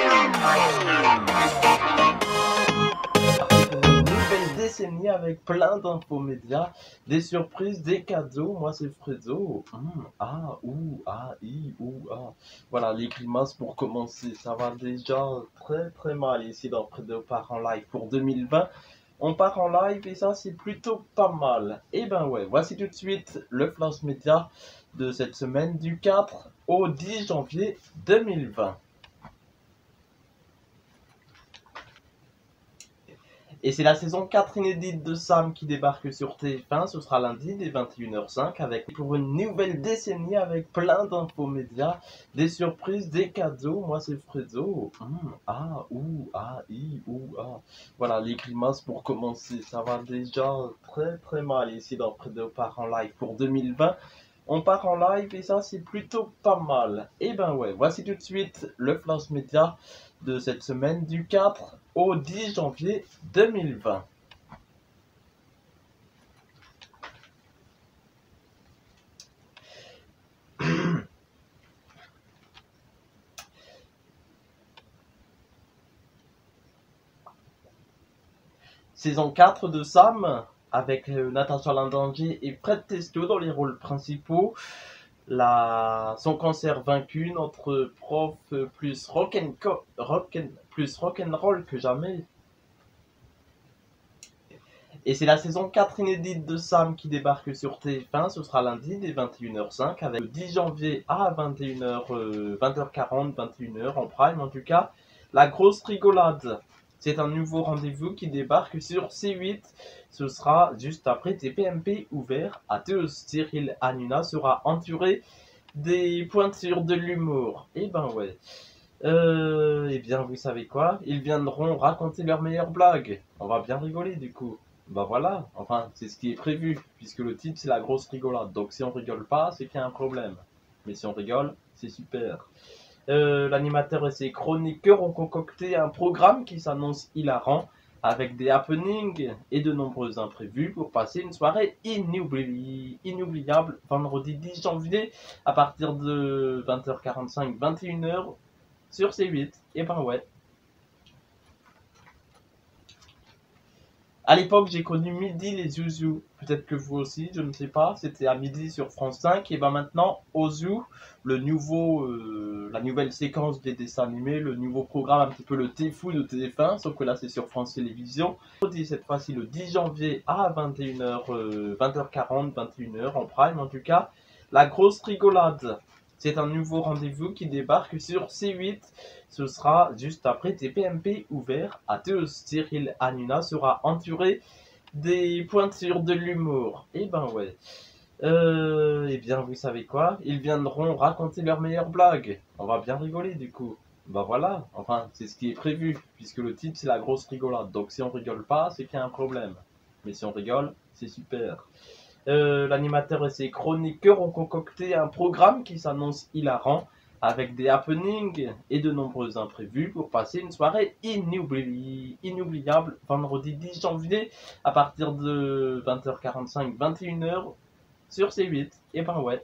Une nouvelle décennie avec plein d'infos médias, des surprises, des cadeaux. Moi, c'est Fredo. Ah, ouh, ah, i, ouh, ah. Voilà, les grimaces pour commencer. Ça va déjà très très mal ici dans Fredo part en live pour 2020. On part en live et ça, c'est plutôt pas mal. Et ben ouais, voici tout de suite le flash média de cette semaine du 4 au 10 janvier 2020. Et c'est la saison 4 inédite de Sam qui débarque sur TF1. Ce sera lundi dès 21h05 avec pour une nouvelle décennie avec plein d'infos médias, des surprises, des cadeaux. Moi c'est Fredo. Ah, ouh, ah, i, ouh, ah. Voilà, les grimaces pour commencer. Ça va déjà très très mal ici dans Fredo part en live pour 2020. On part en live et ça c'est plutôt pas mal. Et ben ouais, voici tout de suite le flash média de cette semaine du 4 au 10 janvier 2020. Saison 4 de Sam, avec Natacha Lindanger et Fred Testo dans les rôles principaux. Son cancer vaincu, notre prof plus rock'n'roll que jamais. Et c'est la saison 4 inédite de Sam qui débarque sur TF1. Ce sera lundi dès 21h05 avec le 10 janvier à 20h40, 21h en prime en tout cas. La grosse rigolade. C'est un nouveau rendez-vous qui débarque sur C8. Ce sera juste après TPMP ouvert à tous. Cyril Hanouna sera entouré des pointures de l'humour. Et ben ouais. Eh bien, vous savez quoi? Ils viendront raconter leurs meilleures blagues. On va bien rigoler du coup. Bah voilà, enfin, c'est ce qui est prévu, puisque le titre c'est la grosse rigolade. Donc si on rigole pas, c'est qu'il y a un problème. Mais si on rigole, c'est super. L'animateur et ses chroniqueurs ont concocté un programme qui s'annonce hilarant, avec des happenings et de nombreux imprévus pour passer une soirée inoubliable vendredi 10 janvier à partir de 20h45, 21h sur C8. Et ben ouais. À l'époque, j'ai connu Midi les Zouzous. Peut-être que vous aussi, je ne sais pas. C'était à midi sur France 5. Et ben maintenant, Ozu, la nouvelle séquence des dessins animés, le nouveau programme, un petit peu le T-Fou de TF1, sauf que là c'est sur France Télévisions. Cette fois-ci le 10 janvier à 21h, 20h40, 21h en prime en tout cas. La grosse rigolade. C'est un nouveau rendez-vous qui débarque sur C8. Ce sera juste après TPMP ouvert à tous. Cyril Hanouna sera entouré des pointures de l'humour. Et ben ouais. Eh bien, vous savez quoi? Ils viendront raconter leurs meilleures blagues. On va bien rigoler du coup. Bah voilà, enfin, c'est ce qui est prévu, puisque le titre c'est la grosse rigolade. Donc si on rigole pas, c'est qu'il y a un problème. Mais si on rigole, c'est super. L'animateur et ses chroniqueurs ont concocté un programme qui s'annonce hilarant, avec des happenings et de nombreux imprévus pour passer une soirée inoubliable vendredi 10 janvier à partir de 20h45, 21h sur C8. Et ben ouais.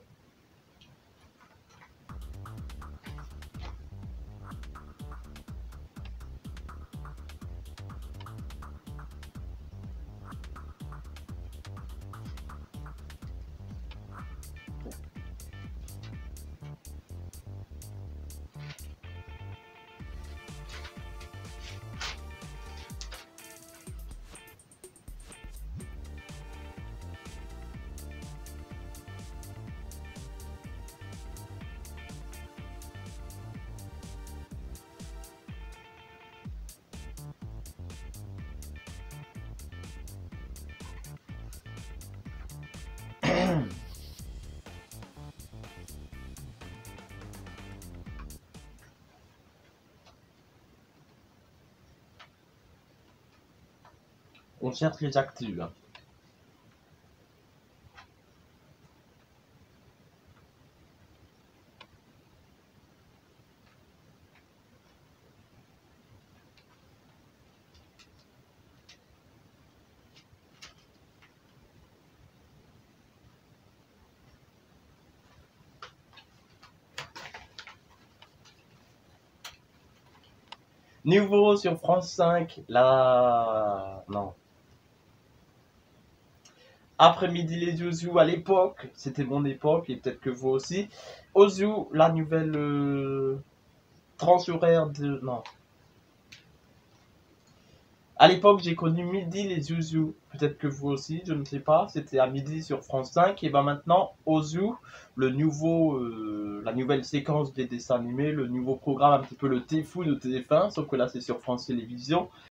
On cherche les actus. Nouveau sur France 5, la... Non. Après-midi les Zouzous à l'époque, c'était mon époque et peut-être que vous aussi. Ozu, la nouvelle tranche horaire de... Non. À l'époque, j'ai connu midi les Zouzous. Peut-être que vous aussi, je ne sais pas. C'était à midi sur France 5. Et ben maintenant, Ozu, la nouvelle séquence des dessins animés, le nouveau programme, un petit peu le Téfou de TF1, sauf que là, c'est sur France Télévisions.